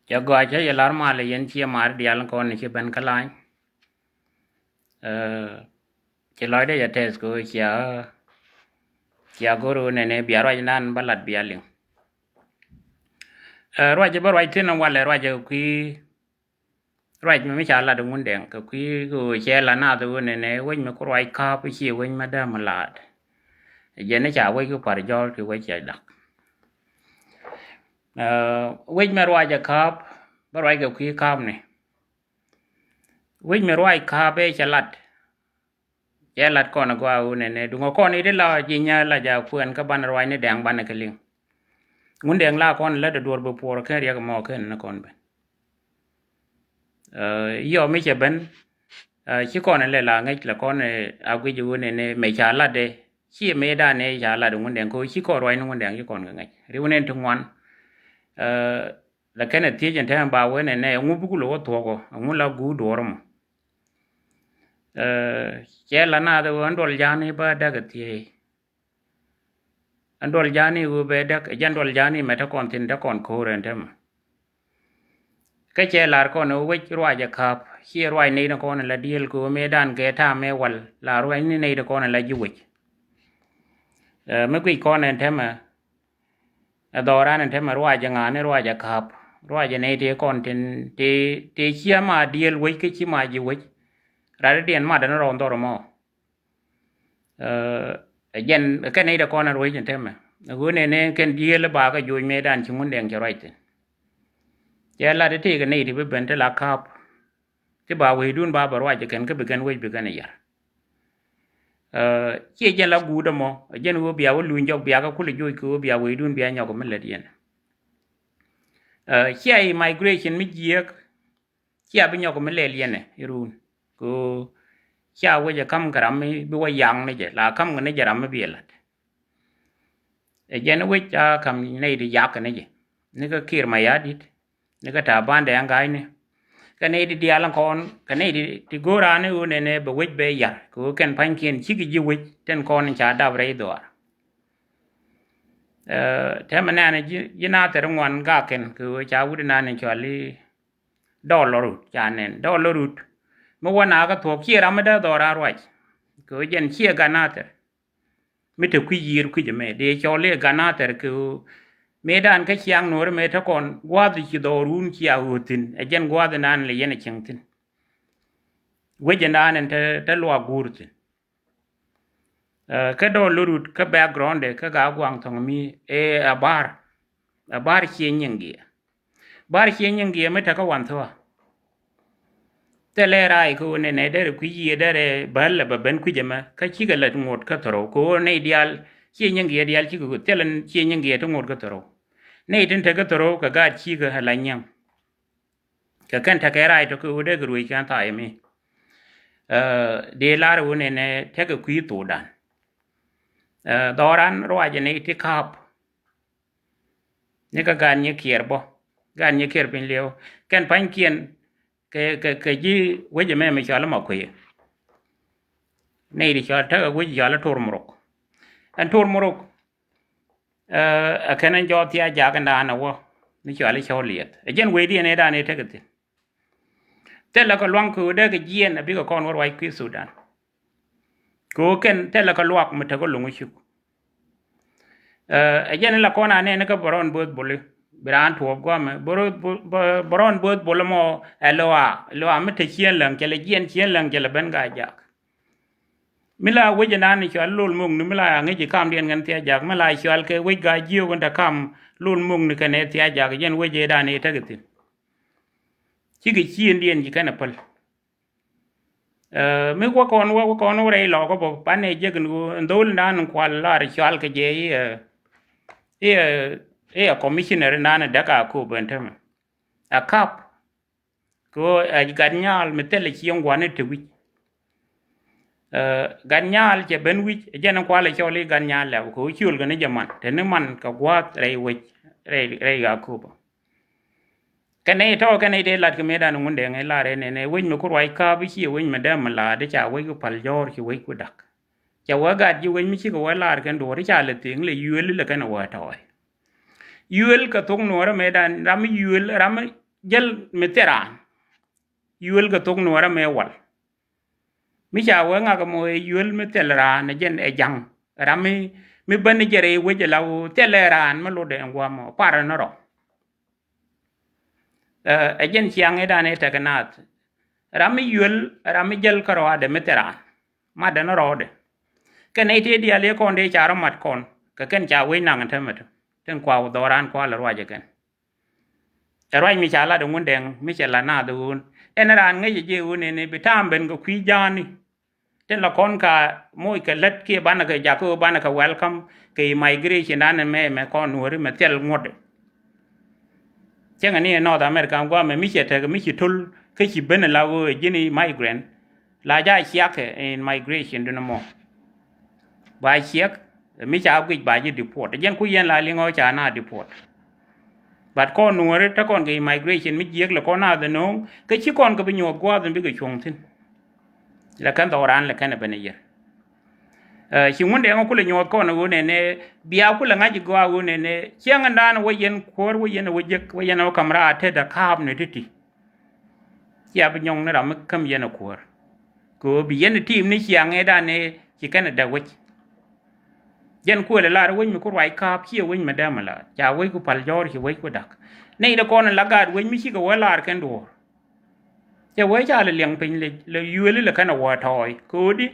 ya go acha ya lar male yen chi mar dial kon ni ben kalai che loy de ya tes ko chia guru ne ne biaro nan balat bialing roje bar wai tin wale roje ki roje mi cha la dungun den ko ki go che la na du ne ne wen me ko roi ka pi chi wen ma da malat je ne cha wai ko par jol ki wai che dak wen me roje kap bar wai ko ki kap ne wen me roi ka be cha lat che lat ko na go ne ne dungo ko ni de la ji nya la ja fuen ka ban roi ne dang ban ka ling ngun deng la kon la de dor bu por ke ya mo ken na kon ben yo mi che ben chi kon le la ngai la kon a gui ju ne ne me cha la de chi me da ne cha la ngun deng ko chi ko roi ngun deng chi kon ga ngai ri ne tung wan la ken ti jen ta ba we ne ne ngu bu ku lo to ko ngu la gu dor mo che la na de wan dol ja ni ba da ga ti andol jani u be dak jandol jani meta kon tin da kon ko ren tem ka che lar kon u wich rwa ja kap hi rwa ni na kon la diel ko me dan ke ta me wal la rwa ni nei da kon la ji wich me kui kon en tem a dora en tem rwa ja nga ne rwa ja kap rwa ja nei de kon tin te chia ma diel wich ke chi ma ji wich ra de den ma da no ron dor mo jen cái này đã con là rồi thế mà gua này nè cái gì là bà cái vui mê đàn chúng muốn đèn cho rồi thế giờ là thế cái này thì bây giờ là khắp cái bà vui đun bà rồi cho cái begin vui begin này chỉ giờ là gua đó mà giờ gua bia gua lùn cho bia cái khuôn vui cái bia vui đun bia nhau cái mình là gì chỉ ai migration mấy giếc chỉ ai bên nhau cái mình là gì này irun cô cha we ja kam karam mi bi wa yang ne je la kam ne jaram bi la je ne we cha kam ne di yak ne je ne ka kir ma ya dit ne ka ta ban de ngai ne ka ne di dia lan kon ka ne di gora ne u ne ne be we be ya ko ken pan kien chi gi ji we ten kon cha da bre do te ma na ne ji na te rwan ga ken ko cha u na ne cha li dollar cha ne dollar màวันnào cái thuộc kia ra mới đã đòi ra rồi, cứ dân kia ganate, mới được quy gì quy gì mẹ, để cho lấy ganate cứ mấy đàn cái chiang nổi mấy thằng con qua thì chỉ đồ run kia hụt tin, dân qua thì nan lấy dân chẳng tin, với dân đàn nên ta loa gùr tin, cái đó lurut cái background đấy cái gạo quang thằng mi bar kia những gì mấy thằng có hoàn thua te le rai ko ne ne der ku yi der bal ba ben ku jama ka chi ga la ngot ka toro ko ne dial chi nyang ge dial chi ko telan chi nyang ge to ngot ka toro ne tin te ka toro ka ga chi ga hala nyang ka kan ta ka rai to ko de gru kan ta mi de lar wo ne ne te ka ku to dan doran ro ja ne ti kap ne ka gan ye kier bo gan ye kier pin leo kan pan kien cái gì với giờ mẹ cho nó mọc quỷ này thì cho thằng với giờ là thor morok anh thor morok cái này cho thì giá cái đàn nào nó cho lấy cho liệt dân với đi này đàn này thế cái gì thế là cái loang cứ đây cái gì này bây giờ con vào quỷ Sudan cố cái thế là cái loạc mà thằng có lùng chụp dân là con này nó có baron bớt bole Biran tuop gwa me boron bot bolamo loa me te chien lang chele chien lang chele ben ga jak mila we jana ni chal lul mung ni mila ngi ji kam dien ngan tia jak mila chal ke we ga jiu gan ta kam lul mung ni kane tia jak yen we je da ni ta gitin chi gi chien dien ji kana pal me wa kon re lo ko bo pan ne je gan ndol nan kwal la chal ke je commissioner nana daka ko bentam a kap ko ganyal metele ci ngwane te wi ganyal je ben wi je na kwale choli ganyal la ko ciul gane jaman te ne man ka gwa rei wi rei ga ko ba kane de lat ke medan ngunde ngai la re ne wi me ko roi ka bi ci wi me da ma la de cha wi ko pal jor ci wi ko dak cha wa ga ji wi mi ci ko wa la kan do ri cha le ting le yul le kan wa toy yuel ka tung nuora medan ram yuel ram jel meteran yuel ka tung nuora me wal mi cha wa nga ka mo yuel metelra na jen e jang ram mi ban jere we jela teleran ma lo de ngwa mo para no ro e jen chiang e dane ta kanat ram yuel ram jel ka ro de meteran ma de no ro de ken e te dia le kon de cha ro mat kon ka ken cha we nang ta mat ten kwa doran kwa la ro ja ken roi mi cha la de ngun deng mi cha la na du en ran nge je u ne bitam ben ko kwi jani ten la kon ka moy ka let ke bana ka ja ko bana ka welcome ke migration an me kon wori me tel ngode chenga ni North America ngwa me mi che te mi chi tul ke chi ben la wo jini migrant la ja chiak in migration do no mo ba chiak mi cha ku ba ji deport jen ku yen la li ngo cha na deport bat kon nuore ta kon ke migration mi jiek la kon na de no ke chi kon ko bi nyo gwa den bi ke chung tin la kan doran la kan bene yer chi ngun de ko le nyo kon wo ne bia ku la ngaji gwa wo ne chiang ndan wo yen kor wo yen wo jek wo yen kamera te da kab ne titi ya bi nyong na ram kam yen kor ko bi yen team ni chiang e da ne chi kan da wo yen ku le la wo mi ko wai kap chi wo mi da mala ja wo ku pal jor chi wo ku dak nei da kon la gad wo mi chi ko la kan do ya wo cha le liang pin le yu le kan wa toy ko di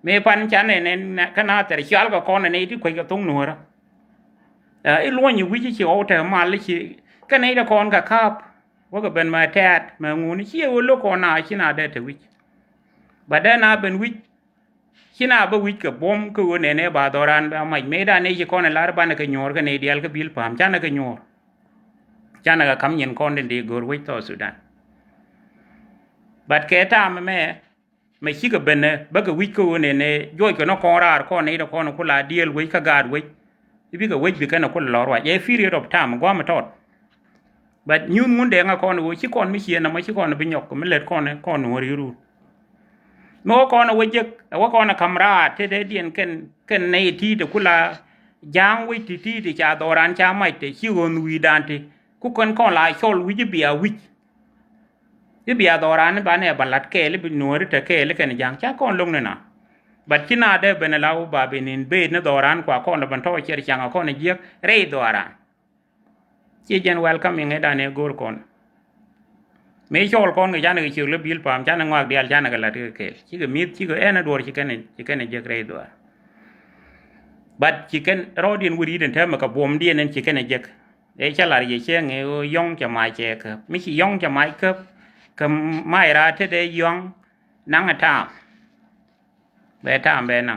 me pan chan ne kana ter chal ko kon ne ti ko ga tung no ra e lo ni wi chi o te ma le chi ka nei da kon ka kap wo ga ben ma tat ma ngu ni chi wo lo ko na chi na de te wi ba da na ben wi china ba wich ka bom ko ne ba doran ba mai me da ne ji kon lar ba na ka nyor ka ne dial ka bil pam chana ka nyor chana ka kam yen kon de gor wi to Sudan bat ke ta me chi ka ben ba ka wich ko ne joy ko no kon rar ko ne da kon ko la dial wi ka gad wi bi ka wich bi ka na ko lor wa ye period of time gwa ma tot bat nyun mun de nga kon wo chi kon mi chi na ma chi kon bi nyok ko me let kon no ri ru no ko na wajek wa ko na kamra te de dien ken nei ti de kula jang wi ti cha doran cha mai te chi gon wi dan te ku kon la chol wi bia wi bia doran ba ne balat ke le bi no ri te ke le ken jang cha kon long na bat kina de ben la u ba benin be na doran kwa kon ban to cher chang ko ne jek re doran chi jen welcome nge da ne gor kon me chol kon ga jana chi le bil pam jana ngak dial jana ga la ke chi ga mit chi ga ena dor chi ken je grei do bat chi ken rodin wuri den ta ma ka bom dien en chi ken je e cha la ye che nge yong cha mai che ka mi chi yong cha mai ka mai ra te de yong nang ata be ta be na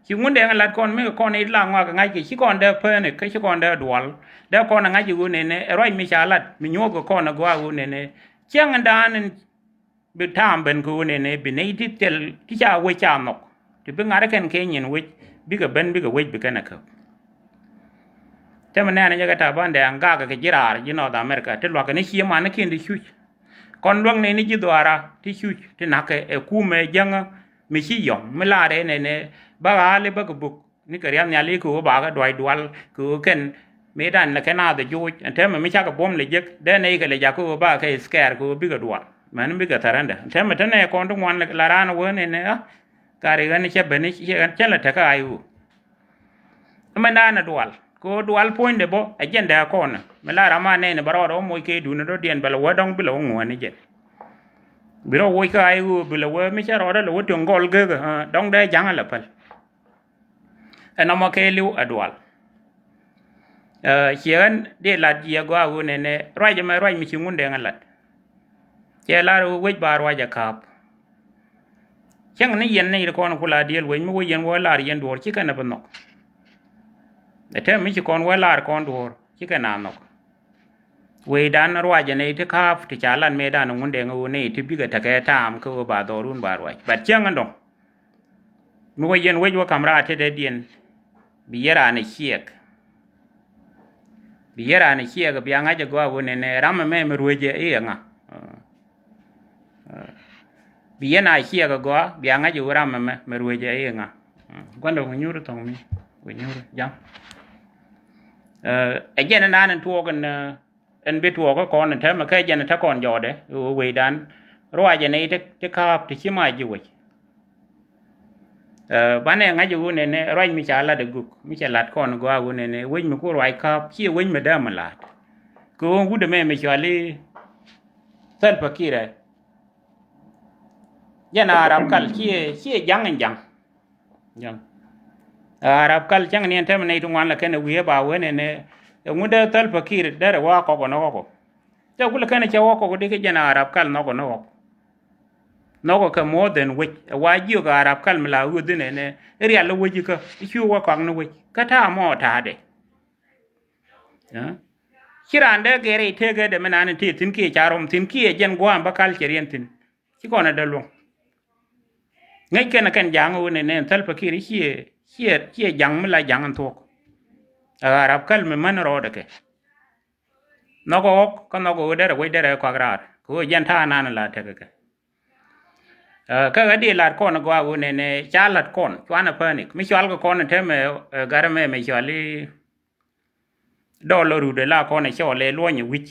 chi ngun de la kon me kon i la ngwa ga ngai chi kon de pe ne ke chi kon de dual de kon ngai ji ne roi mi cha lat mi nyo ko kon gwa ne chiang dan bi tam ben ko ne bi nei ti tel ti cha we cha nok ti bi ngara ken ke nyin we bi ga ben bi ga we bi kana ka te man ne ga ta ban de anga ga jirar ji no da America te lo ka ne chi ma na kin di chu kon luang ne ni ji dwara ti chu ti na ke e ku me jang mi chi yong me la de ne ba ga le ba ga buk ni ka riam nya le ko ba ga doi dual ko ken me dan la kana da ju te me mi cha ga bom le jek de ne ga le ja ko ba ka scare ko bi ga dual man bi ga taranda te me te ne kon to wan la ran wo ne ka ri ga ne che be ni che la ta ka ayu me na na dual ko dual point de bo a jen da ko na me la rama ne baro ro mo ke du ne do dien bala wa dong bi lo ngo ne je bi ro wo ka ayu bi lo wa mi cha ro da lo to ngol ge ga dong de jang la pal ana ma ke liu a dual chien de la dia gwa hu ne roi je ma roi mi chi ngun de ngalat che la ru we ba roi ja kap chang ne yen ne ko ko la diel we mi wo yen wo la yen dor chi kana banok e te mi chi kon wo la kon dor chi kana nok we dan roi je ne te kap ti cha lan me dan ngun de ngu ne ti bi ga ta ke tam ko ba dorun ba roi ba chang andong mi wo yen we wo kamra te de dien bi yera ne chiek bi yera ne chiek bi anga je gwa hu ne ram me rueje e nga bi yana chiek go bi anga je ram me rueje e nga kwando nyuru tong mi we nyuru jam ไอ้เจนนั้นทัวกันอันไปทัวก็ก่อนแท้มาแค่เจนถ้าก่อนยอดเด้เวดันร้อยจะในที่คาบที่ชิมาอยู่บ้านเนี่ยงั้นอยู่เนี่ยร้อยมีชาลาดกุกมีชาลาดก่อนก็ว่าเนี่ยวิ่งมันก็ร้อยคาบขี้วิ่งมาได้มาลาดก็วูดแม่ไม่ชาลีเส้นพักกี้เลยยันอารับกัลขี้ยังอารับกัลจังเนี่ยแท้มันในตรงวันละแค่เนี่ยวิ่งบ่าวเนี่ยงูเดอเส้นพักกี้ได้หรือว่าก็นอกก็เจ้ากุลแค่เนี่ยเจ้าก็ได้แค่ยันอารับกัลนอกก็ more than which ว่าอยู่กับอารับกัลมาลาวุดเนี่ยเรียนรู้วิจิก็ชื่อว่ากังนวิก็ถ้าหมอท่าเด้คิดอันเดอร์เกเรเทเกเดมันอันที่ทิ้งขี้จารมทิ้งขี้ยันกวนบักคัลเชียนทิ้งที่ก่อนเดลวงไงกันยังอูเนี่ยทัลปกีริขี้ยังไม่ละยังอันทุกอารับกัลมันรอดเกนอกก็นอกอูเดอร์ไว้เดอร์กว่ากราดกูยันท่านานละเทเกก็ดีลาดก่อนก็ว่าเนี่ยชาลัดก่อนชวนเพื่อนอีกไม่ชวนก็ก่อนเทมการ์เมไม่ชวนลีดอลลาร์รูเดล่าก่อนชวนเลยล้วนอยู่วิช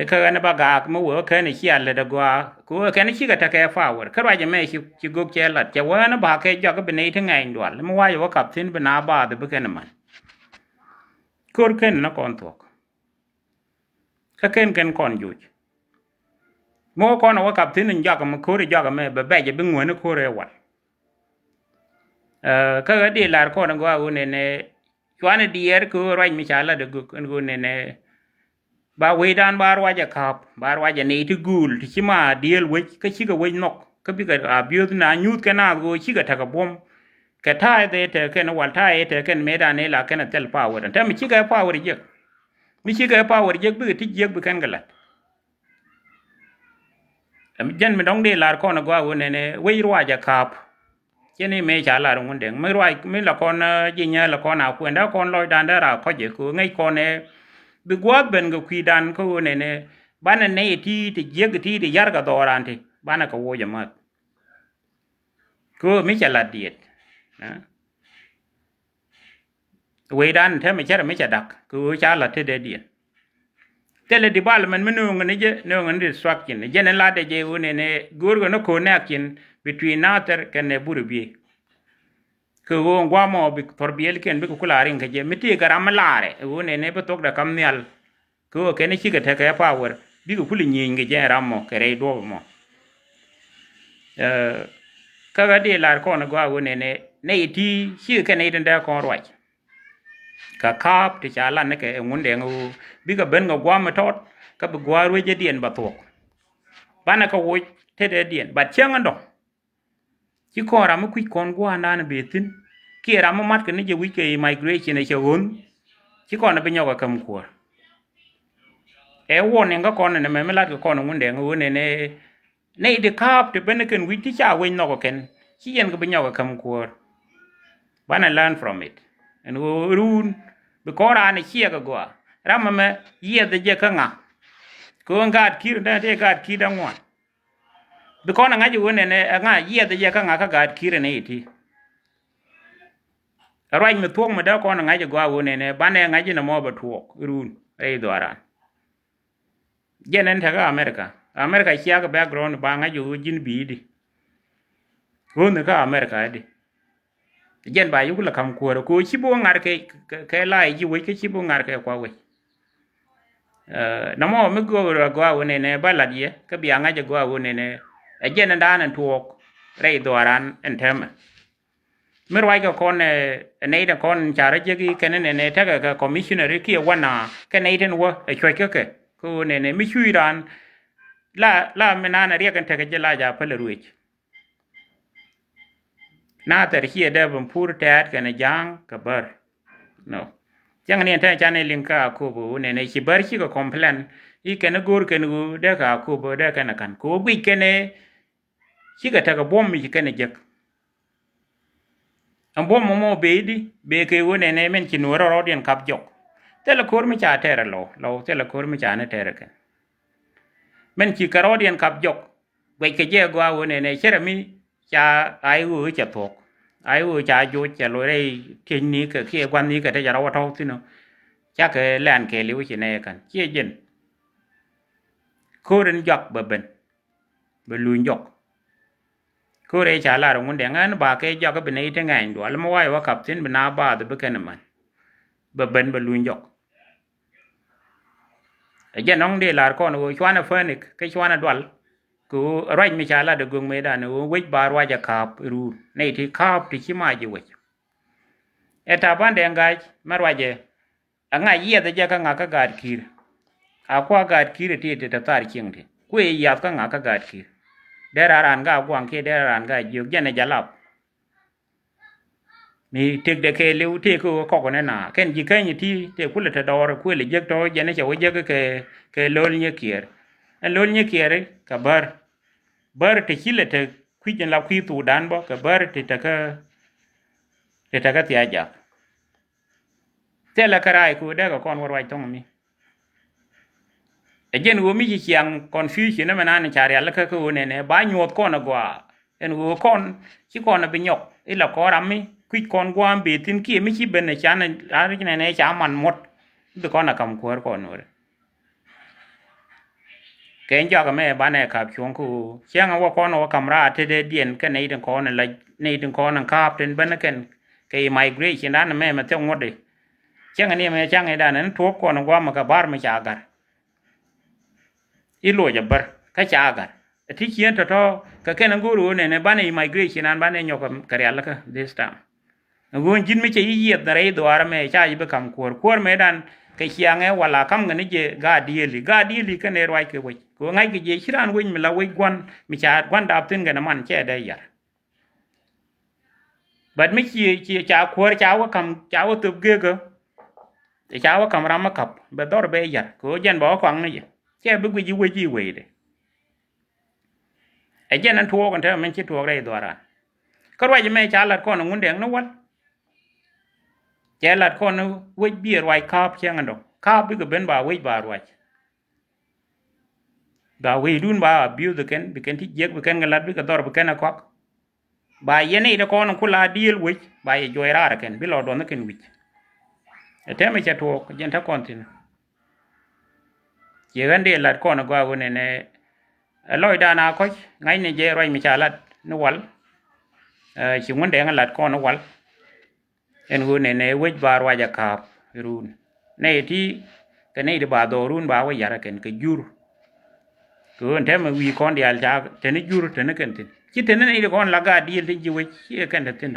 ก็อันนั้นบางอย่างมั่วก็เนี่ยขี้อะไรดกว่ากูก็เนี่ยขี้ก็ตะแคงฟ้าวัดคือว่าจะไม่ขี้กุกเจลัดจะว่านั่นบางแค่จะก็เป็นในทั้งไงด่วนแล้วมั่วอยู่ว่ากับทิ้งเป็นอาบาดไปแค่นั้นมันกูก็เนี่ยนักก่อนตัวก็แค่ก่อนอยู่โม่ก่อนว่ากับที่นึงยากกับมันคูร์ยากกับแม่แบบจะเป็นงวนคูร์เรวัดก็ดีลาร์ก่อนก็ว่าเนี่ยชวนดีเอร์คูร์ไรมิชาลาเด็กกูเนี่ยบาเวดานบาร์วาจะขับบาร์วาจะเนี่ยที่กูลที่ชิมาดีเอลวิชก็ชิกเวนอกก็พิการอาบิวต์น่าญูดกันน่ากูชิกทักบอมก็ท่าเด็ดแค่นวัลท่าเด็ดแค่เมดานเนี่ยละแค่นั้นเทลพาวเวอร์แต่ไม่ชิกพาวเวอร์เยอะไม่ชิกพาวเวอร์เยอะบิที่เยอะบิกันกันละยันไม่ต้องดีลาร์ก่อนก็ว่าเนี่ยวิรัวจะขับเช่นนี้ไม่ชาลารงคนเด้งไม่รัวไม่ละคนยิงละคนเอาคนแล้วคนลอยดันได้ราเขาเจอกูไงคนเนี่ยบิกว่าเป็นก็คุยดันเขาเนี่ยบ้านเนี่ยที่เยอะที่ยากก็ตัวรันที่บ้านก็ว่าจะมากูไม่ชาลาดีนะเวดันเท่าไม่ใช่ไม่ใช่ดักกูชาลาที่เดียดแต่เลยที่บ้านมันไม่นุ่งกันนี่เจ้นุ่งกันที่สวักกินเจ้าเนี่ยลาดเจ้าเนี่ยกูรู้กันว่าคนเนี่ยกิน between นาเตอร์กันเนี่ยบุรุบีคือว่าว่ามาบิทอร์บีเอลกันบิคุลาริงกันเจ้าไม่ที่การามาลาร์เว้เนี่ยไปตกดักคำเนี่ยคือว่าแค่เนี่ยชิคกี้พายพาวเวอร์บิคุลิญิงกันเจ้ารำมั่งแค่ไรดูมั่งก็ดีลาร์ก่อนก็ว่าเนี่ยที่ชิคกี้พายเนี่ยเดินก่อนรวยก็ขับที่ชาลันเนี่ยก็งุนเดงบิก็เป็นก็ว่ามาทอดก็ไปว่ารวยจะเดียนบัตรกบ้านก็โวยเทเดียนบัตรเชียงกันดอกที่ก่อนเราไม่คุยก่อนกว่านั่นเบียดทิ้งเกี่ยเราไม่มัดกันนี่จะวิจัย migration ในเชิงหุ้นที่ก่อนเราเป็นยอกับคำขวดวันยังก็ก่อนเนี่ยไม่ลัดก็ก่อนงุนเดงเนี่ยเด็กขับที่เป็นกันวิธีชาเวนนอกกันที่ยังก็เป็นยอกับคำขวดบ้าน learn from it อันนี้รู้บุคคลอันนี้เชี่ยก็กว่าเราไม่เยี่ยมจะข้างอ่ะก็งาดคิดได้ที่งาดคิดดังวันบุคคลงั้นอยู่เนี่ยงาเยี่ยมจะข้างอ่ะก็งาดคิดเนี่ยที่อะไรไม่ทั่วมาเด้อก่อนงั้นจะกว่าเนี่ยบ้านเนี่ยงั้นจะนำมาบัตรวกรู้ไอ้ดวาระเย็นนั้นถ้าก็อเมริกาเชี่ยก็แบ็กกราวน์บางงั้นอยู่ยินบีดีรู้เนี่ยก็อเมริกาดีเย็นไปอยู่ก็ละคำขวดกูชิบุงาร์เคไล่ยี่วิก็ชิบุงาร์เคกว่าเว้ยน้ำมันไม่กลัวกว่าเนี่ยบ้านละดีก็บียงไงจะกว่าเนี่ยเย็นนั้นด้านถูกไรตัวร้านอันเทมเมื่อไรก็คนเนี่ยคนชาร์จกี่กันเนี่ยถ้าก็คอมมิชชันเนอร์ที่วันน่ะแค่ในที่นู้นช่วยก็คือเนี่ยไม่ช่วยร้านล่าไม่นานเรียกกันเถอะก็จะลาจะเพลิดรุ่ยน่าแต่ที่เดี๋ยวผมพูดแทนกันยังกับเบอร์ no จังเนี่ยถ้าจานในลิงก์ก็คูบูเนี่ยชิบาร์ชิก็คอมเพลนอีกันกูเด็กคูบูเด็กกันคูบูอีกันเนี่ยชิก็ถ้าก็บอมมีกันเนี่ยจักอันบอมโมเบดีเบเกวเนี่ยมันชินัวรอดีนขับจกแต่ละคนไม่จ่าเทระเราแต่ละคนไม่จ่าเนี่ยเทระกันมันชิคารอดีนขับจกไปเกี่ยวกับว่าเนี่ยเชื่อมีจ่าไอ้หูจะถูก ai u cha jo cha lo dei tin ni ke ke kwan ni ke te ja ro thau tin no cha ke lan ke liu chi ne kan che jen ko ren jok ba ben ba lu jok ko re cha la ro ngun de ngan ba ke jok ba nei te ngai do al mo wai wa kap tin ba na ba de ba ken man ba ben ba lu jok e jen ong de lar ko no chwana phonik ke chwana dwal ku raj mi cha la de gung me da no wi ba wa ja kap ru nei ti kap ti chi ma ji wi eta ban de ngai mar wa je anga ye de ja ka nga ka gar kir a kwa gar kir ti te ta tar king ti ku e ya ka nga ka gar kir de ran ga gwang ke de ran ga yu je ne ja lap mi tek de ke liu te ku ko ko ne na ken ji ken ti te ku le te dor ku le je to je ne che wo je ke lol nye kier en lol nye kier ka bar te chile te ku je la ku tu dan bo ka bar te ta ka ti aja te la karai ku de ko kon war wai tong mi e jen wo mi ji chiang confusion na mana ne chari ala ka ku ne ba nyot ko na gwa en wo kon chi kon na bi nyok i la ko ram mi ku kon gwa be tin ki mi chi ben ne chan a ri ne cha man mot de kon na kam ko ko no re ken jo ka me ba ne kap chuong ku chiang wo kon wo kam ra te de dien ka nei den kon la nei den kon na kap ten ben ken ke migration dan me ma te ngod de chiang ani me chang e dan en thuop kon gwa ma ka bar ma cha gar i lo ja bar ka cha gar ti chien to ka ken nguru ne ba ne migration an ba ne nyok ka ya la ka this time ngun jin mi che yi da re do ar me cha yi be kam kor me dan ke chiang e wala kam ngani je ga dieli ka ne rwai ke wi ko ngai ke je chiran win mi la wi gwan mi cha gwan da tin ga na man che da yar bad mi chi cha kor cha wa kam cha wa tub ge ga cha wa kam ram kap be dor be yar ko jen bo kwang ne che be wi ji wi de e jen an tuo kan te men chi tuo re do ara ko rwai me cha la ko ngun deng no wal che lat ko no wi bi rwai kap chiang ando kap bi ga ben ba wi ba rwai ba wi dun ba biu de ken bi ken ti jek bi ken galat bi ka dor bi ken akok ba yene de ko no kula deal wi ba ye joy ra ken bi lo do na ken wi e te me cha to jen ta kontin ye gande lat ko no gwa wone ne loy da na ko ngai ne je roi mi cha lat no wal chi ngun de lat ko no wal en gu ne wi ba rwa ja kap run ne ti ke ne de ba do run ba wa yara ken ke jur ko ente ma wi kon dial ja te ne jur te ne ken tin chi te ne de kon la ga di te ji wi chi ken te tin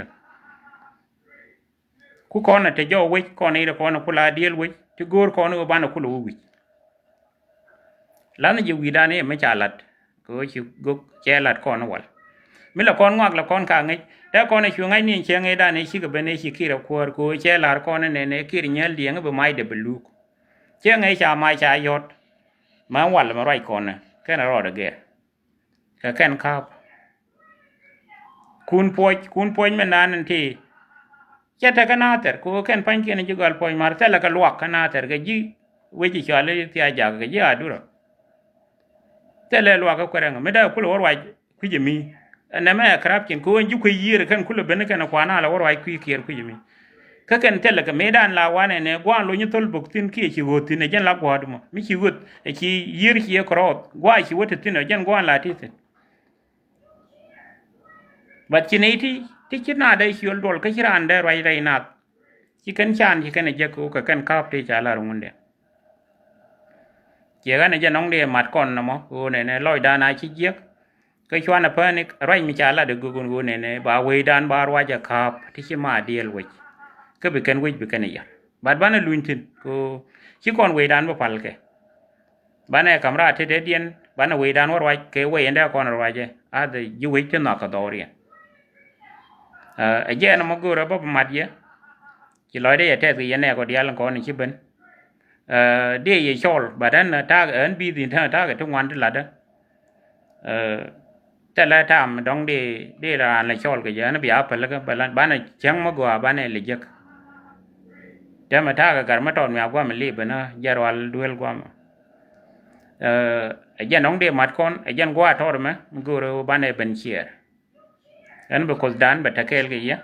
ku kon te jo wi kon ne de kon ku la diel wi ti gor kon ba na ku lo wi la ne ji wi da ne me cha lat ko chi go che lat kon wal mi la kon ngak la kon ka ngai da kon ne chu ngai ni che ngai da ne chi ga be ne chi ki ra ko ko che lar kon ne ki ri nyel di ngai be mai de blu che ngai cha mai cha yot ma wal ma rai kon ne cái nó rồi được kìa cái khắp kun poi men nan thì chết cái na ter ko ken pan ken ju gal poi mar tela ka luak kana ter cái ji we ji chale ti a ja cái ji aduro tele luak ko ranga me da ku lo wai ku ji mi na me krap ken ko ju ku yir kan ku lo ben kan kwa na la wai ku kier ku ji mi ka ken tele ka medan la wane ne gwa lo ni tol buk tin ki chi woti ne jen la gwa dum mi chi wot e chi yir chi e krot gwa chi wot tin jen gwa la ti tin bat chi ne ti chi na dai chi ol dol ka chi ran de rai rai na chi kan chan chi kan je ko ka kan kap ti cha la rung de je ga ne je nong de mat kon na mo o ne loi da na chi je ka chwa na pa ni rai mi cha la de gu gu ne ba we dan ba wa ja kap ti chi ma diel wi cái bị ken wich bị ken ya bad bana luintin ko chi kon we dan ba pal ke bana kamra te de dien bana we dan war wa ke we enda kon war je a de ju we te na ka dori a je na mo gura ba mat ye chi loy de te ti ne ko dial ko ni chi ben de ye chol badan ta en bi din ta ga tu wan la da te la tam dong de la la chol ke ya na bi a pal ka bana chang mo gwa bana le je mà ta cái mà tròn mèo qua mình li bên nó giờ vào đuôi qua mà giờ nông địa mặt con giờ qua thôi mà mình go rồi ban này bên chia anh bị cột đan bị thắc cái gì á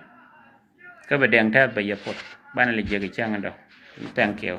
ก็ไปแดงแทบไปเยอะพดบ้านอะไรเจอกี่ช่างกันดอก thank you